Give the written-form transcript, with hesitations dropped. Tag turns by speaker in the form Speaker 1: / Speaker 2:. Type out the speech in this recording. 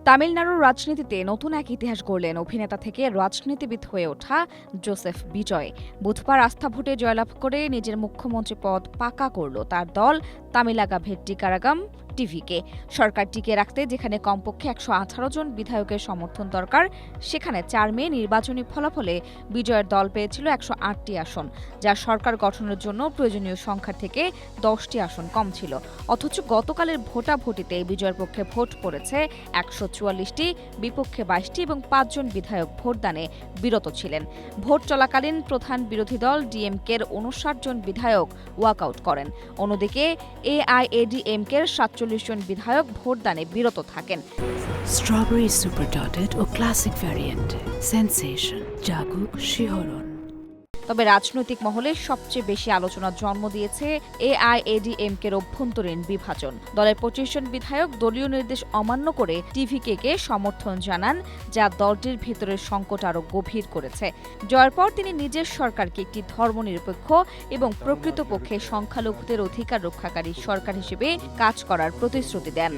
Speaker 1: তামিলনাড়ুর রাজনীতিতে নতুন এক ইতিহাস গড়লেন অভিনেতা থেকে রাজনীতিবিদ হয়ে ওঠা জোসেফ বিজয়। বুধবার আস্থা ভোটে জয়লাভ করে নিজের মুখ্যমন্ত্রী পদ পাকা করল তার দল তামিলাগা ভেট্টিকারাগাম টিভিকে। সরকার টিকিয়ে রাখতে যেখানে কমপক্ষে ১১৮ জন বিধায়কের সমর্থন দরকার, সেখানে ৪ মে নির্বাচনী ফলাফলে বিজয়ের দল পেয়েছিল ১০৮টি আসন, যা সরকার গঠনের জন্য প্রয়োজনীয় সংখ্যার থেকে ১০টি আসন কম ছিল। অথচ গতকালের ভোটাভুটিতে বিজয়ের পক্ষে ভোট পড়েছে ১৪৪টি, বিপক্ষে ২২টি এবং ৫ জন বিধায়ক ভোটদানে বিরত ছিলেন। ভোট চলাকালীন প্রধান বিরোধী দল ডিএমকের ৫৯ জন বিধায়ক ওয়াকআউট করেন। অন্যদিকে এআইএডিএমকের ৪৭ জন বিধায়ক ভোটদানে বিরত থাকেন।
Speaker 2: স্ট্রবেরি সুপার ডটেড ও ক্লাসিক ভ্যারিয়েন্ট সেনসেশন জাগুক শিহরণ।
Speaker 1: তবে রাজনৈতিক মহলে সবচেয়ে বেশি আলোচনার জন্ম দিয়েছে এআইএডিএমকের অভ্যন্তরীণ বিভাজন। দলের ২৫ জন বিধায়ক দলীয় নির্দেশ অমান্য করে টিভিকে সমর্থন জানান, যা দলটির ভেতরের সংকট আরও গভীর করেছে। জয়ের পর তিনি নিজের সরকারকে একটি ধর্মনিরপেক্ষ এবং প্রকৃতপক্ষে সংখ্যালঘুদের অধিকার রক্ষাকারী সরকার হিসেবে কাজ করার প্রতিশ্রুতি দেন।